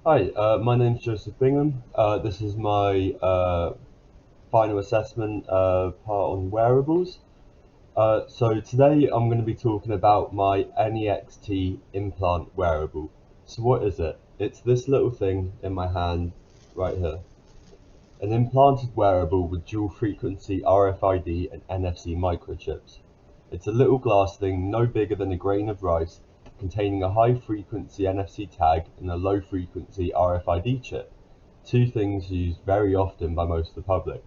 Hi, my name's Joseph Bingham. This is my final assessment part on wearables. So today I'm going to be talking about my NEXT implant wearable. So what is it? It's this little thing in my hand right here. An implanted wearable with dual frequency RFID and NFC microchips. It's a little glass thing no bigger than a grain of rice, containing a high frequency NFC tag and a low frequency RFID chip, two things used very often by most of the public.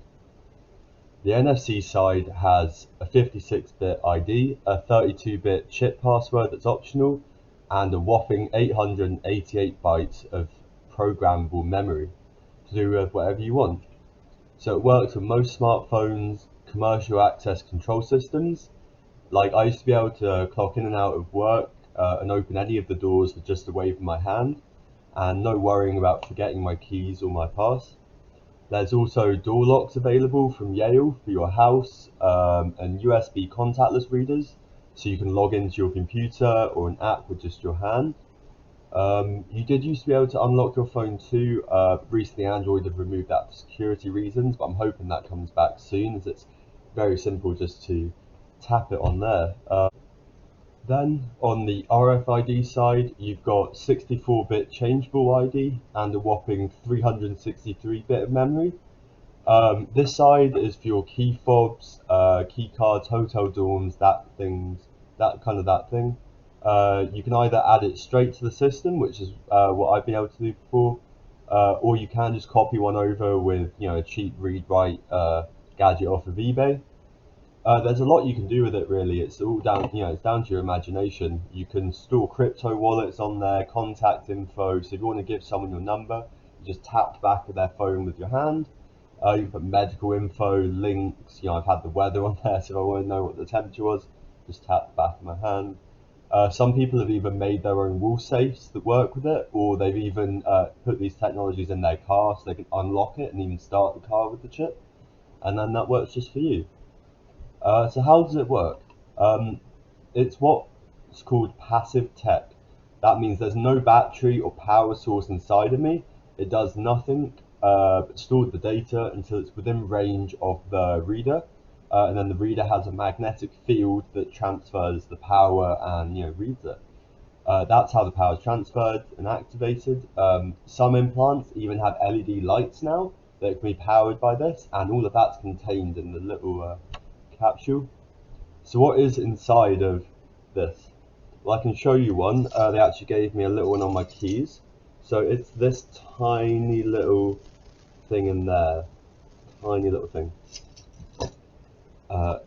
The NFC side has a 56-bit ID, a 32-bit chip password that's optional, and a whopping 888 bytes of programmable memory to do with whatever you want. So it works with most smartphones, commercial access control systems. Like I used to be able to clock in and out of work and open any of the doors with just a wave of my hand, and no worrying about forgetting my keys or my pass. There's also door locks available from Yale for your house, and USB contactless readers, so you can log into your computer or an app with just your hand. You did used to be able to unlock your phone too. Recently Android have removed that for security reasons, but I'm hoping that comes back soon, as it's very simple just to tap it on there. Then on the RFID side, you've got 64-bit changeable ID and a whopping 363-bit of memory. This side is for your key fobs, key cards, hotel dorms, that thing. You can either add it straight to the system, which is what I've been able to do before, or you can just copy one over with a cheap read-write gadget off of eBay. There's a lot you can do with it, really. It's all down, it's down to your imagination. You can store crypto wallets on there, contact info. So if you want to give someone your number, you just tap the back of their phone with your hand. You can put medical info, links. I've had the weather on there, so if I want to know what the temperature was, just tap the back of my hand. Some people have even made their own wall safes that work with it, or they've even put these technologies in their car so they can unlock it and even start the car with the chip, and then that works just for you. So how does it work? Um, it's what's called passive tech. That means there's no battery or power source inside of me. It does nothing but store the data until it's within range of the reader, and then the reader has a magnetic field that transfers the power and reads it. That's how the power is transferred and activated. Some implants even have LED lights now that can be powered by this, and all of that's contained in the little capsule. So what is inside of this? Well, I can show you one. They actually gave me a little one on my keys. So it's this tiny little thing in there. Tiny little thing. Uh,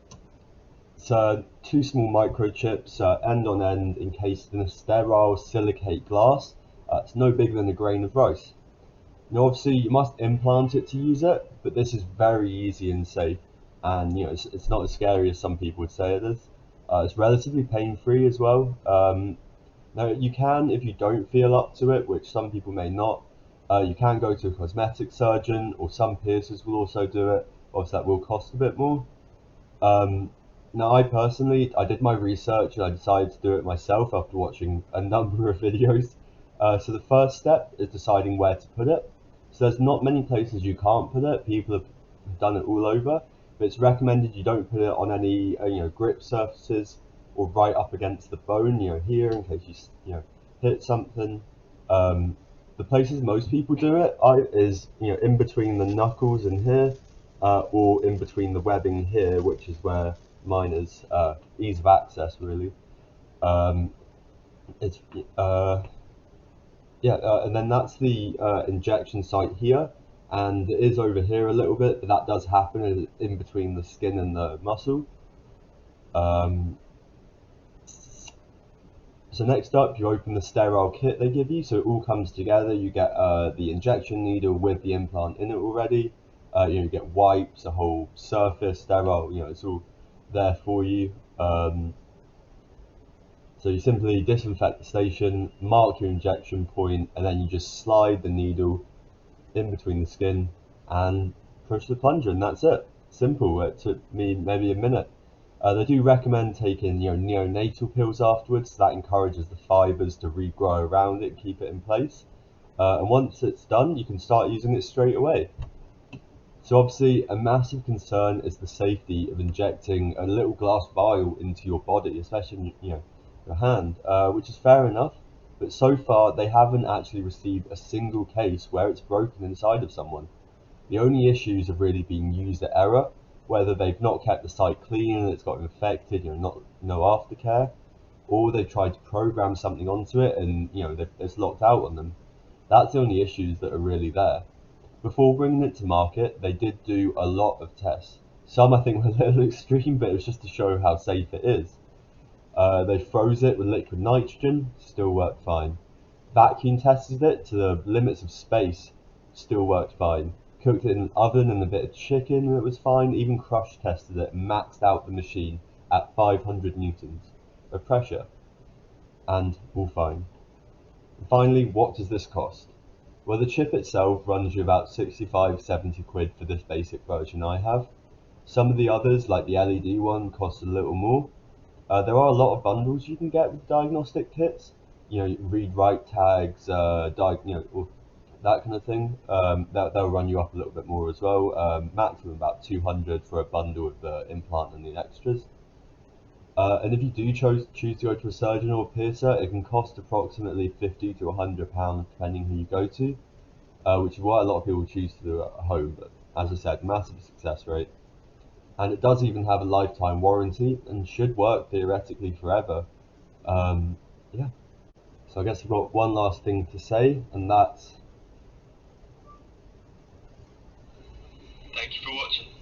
so two small microchips, end on end, encased in a sterile silicate glass. It's no bigger than a grain of rice. Now, obviously, you must implant it to use it, but this is very easy and safe, and it's not as scary as some people would say it is. It's relatively pain-free as well. Now, you can, if you don't feel up to it, which some people may not, you can go to a cosmetic surgeon, or some piercers will also do it. Obviously, that will cost a bit more. Um, Now, I did my research and I decided to do it myself after watching a number of videos. So the first step is deciding where to put it. So there's not many places you can't put it. People have done it all over, but it's recommended you don't put it on any grip surfaces or right up against the bone, here in case you hit something. Um, the places most people do it is in between the knuckles in here, or in between the webbing here, which is where mine is. Ease of access, really. Um, it's Yeah, and then that's the injection site here, and it is over here a little bit, but that does happen in between the skin and the muscle. Um, so next up, you open the sterile kit they give you, so it all comes together. You get the injection needle with the implant in it already. You get wipes, a whole surface, sterile. It's all there for you. So you simply disinfect the station, mark your injection point, and then you just slide the needle in between the skin and push the plunger, and that's it. Simple. It took me maybe a minute. They do recommend taking neonatal pills afterwards, so that encourages the fibers to regrow around it and keep it in place. And once it's done, you can start using it straight away. So obviously, a massive concern is the safety of injecting a little glass vial into your body, especially in your hand, which is fair enough. But so far, they haven't actually received a single case where it's broken inside of someone. The only issues have really been user error, whether they've not kept the site clean and it's got infected, not no aftercare, or they've tried to program something onto it and it's locked out on them. That's the only issues that are really there. Before bringing it to market, they did do a lot of tests. Some I think were a little extreme, but it was just to show how safe it is. They froze it with liquid nitrogen, still worked fine. Vacuum tested it to the limits of space, still worked fine. Cooked it in an oven and a bit of chicken and it was fine. Even crush tested it and maxed out the machine at 500 newtons of pressure and all fine. And finally, what does this cost? Well, the chip itself runs you about 65–70 quid for this basic version I have. Some of the others, like the LED one, cost a little more. There are a lot of bundles you can get with diagnostic kits. Read-write tags, or that kind of thing. They'll run you up a little bit more as well. Maximum about 200 for a bundle with the implant and the extras. And if you do choose to go to a surgeon or a piercer, it can cost approximately £50 to £100 depending who you go to, which is why a lot of people choose to do it at home. But as I said, massive success rate. And it does even have a lifetime warranty and should work theoretically forever. Um, yeah, so I guess I've got one last thing to say, and that's thank you for watching.